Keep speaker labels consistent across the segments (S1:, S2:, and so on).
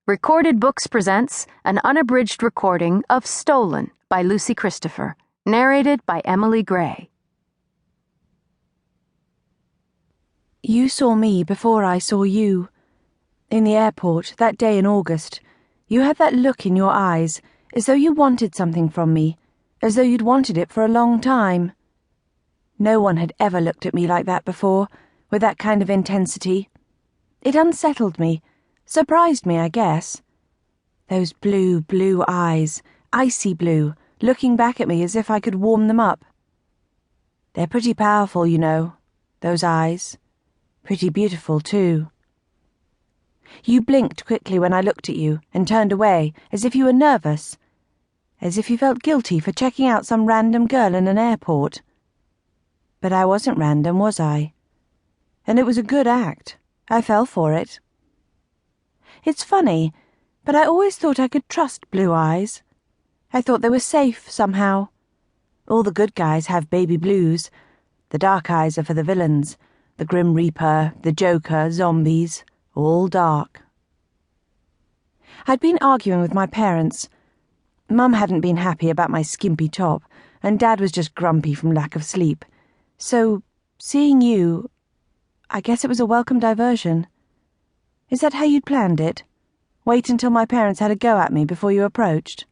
S1: Recorded Books presents an unabridged recording of Stolen by Lucy Christopher, narrated by Emily Gray.
S2: You saw me before I saw you. In the airport, that day in August, you had that look in your eyes, as though you wanted something from me, as though you'd wanted it for a long time. No one had ever looked at me like that before, with that kind of intensity. It unsettled me. Surprised me, I guess. Those blue eyes, icy blue, looking back at me as if I could warm them up. They're pretty powerful, you know, those eyes. Pretty beautiful, too. You blinked quickly when I looked at you and turned away, as if you were nervous, as if you felt guilty for checking out some random girl in an airport. But I wasn't random, was I? And it was a good act. I fell for it. It's funny, but I always thought I could trust blue eyes. I thought they were safe, somehow. All the good guys have baby blues. The dark eyes are for the villains. The Grim Reaper, the Joker, zombies, all dark. I'd been arguing with my parents. Mum hadn't been happy about my skimpy top, and Dad was just grumpy from lack of sleep. So, seeing you, I guess it was a welcome diversion. Is that how you'd planned it? Wait until my parents had a go at me before you approached?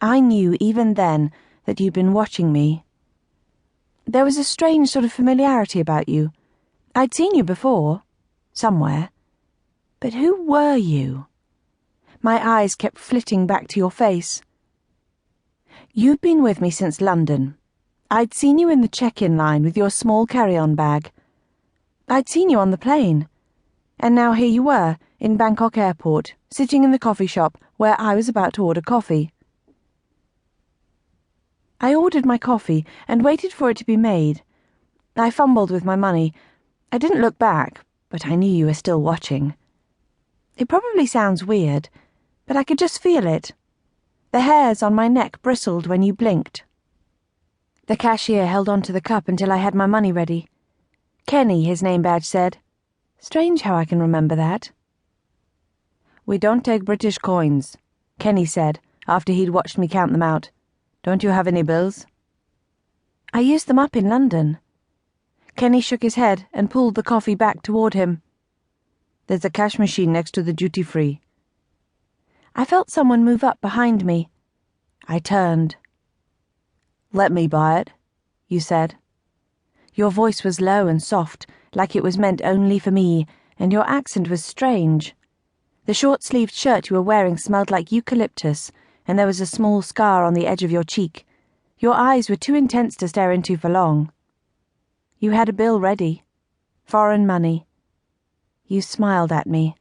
S2: I knew even then that you'd been watching me. There was a strange sort of familiarity about you. I'd seen you before, somewhere. But who were you? My eyes kept flitting back to your face. You'd been with me since London. I'd seen you in the check-in line with your small carry-on bag. I'd seen you on the plane. And now here you were, in Bangkok Airport, sitting in the coffee shop where I was about to order coffee. I ordered my coffee and waited for it to be made. I fumbled with my money. I didn't look back, but I knew you were still watching. It probably sounds weird, but I could just feel it. The hairs on my neck bristled when you blinked. The cashier held on to the cup until I had my money ready. Kenny, his name badge said. Strange how I can remember that. "We don't take British coins," Kenny said, after he'd watched me count them out. "Don't you have any bills?" "I used them up in London." Kenny shook his head and pulled the coffee back toward him. "There's a cash machine next to the duty-free." I felt someone move up behind me. I turned. "Let me buy it," you said. Your voice was low and soft, like it was meant only for me, and your accent was strange. The short-sleeved shirt you were wearing smelled like eucalyptus, and there was a small scar on the edge of your cheek. Your eyes were too intense to stare into for long. You had a bill ready. Foreign money. You smiled at me.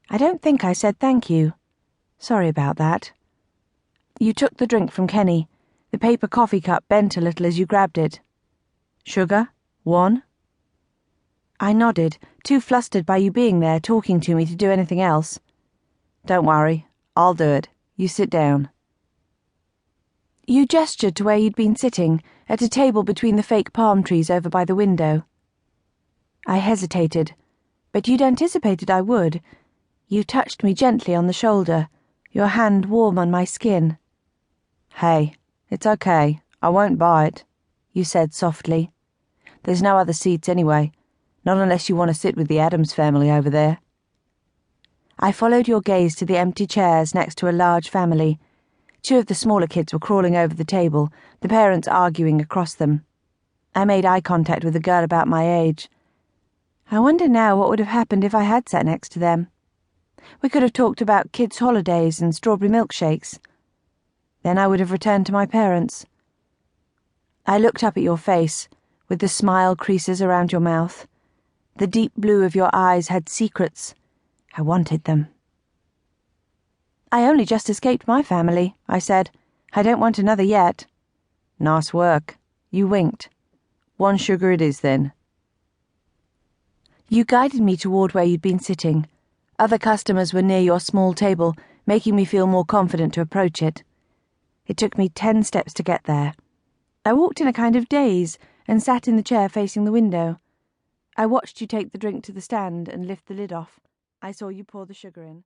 S2: I don't think I said thank you. Sorry about that. You took the drink from Kenny. The paper coffee cup bent a little as you grabbed it. "Sugar? One?" I nodded, too flustered by you being there talking to me to do anything else. "Don't worry, I'll do it. You sit down." You gestured to where you'd been sitting, at a table between the fake palm trees over by the window. I hesitated, but you'd anticipated I would. You touched me gently on the shoulder, your hand warm on my skin. "Hey, it's okay. I won't bite," you said softly. "There's no other seats anyway. Not unless you want to sit with the Addams family over there." I followed your gaze to the empty chairs next to a large family. 2 of the smaller kids were crawling over the table, the parents arguing across them. I made eye contact with a girl about my age. I wonder now what would have happened if I had sat next to them. We could have talked about kids' holidays and strawberry milkshakes. Then I would have returned to my parents. I looked up at your face, with the smile creases around your mouth. The deep blue of your eyes had secrets. I wanted them. "I only just escaped my family," I said. "I don't want another yet." "Nice work." You winked. "One sugar it is, then." You guided me toward where you'd been sitting. Other customers were near your small table, making me feel more confident to approach it. It took me 10 steps to get there. I walked in a kind of daze and sat in the chair facing the window. I watched you take the drink to the stand and lift the lid off. I saw you pour the sugar in.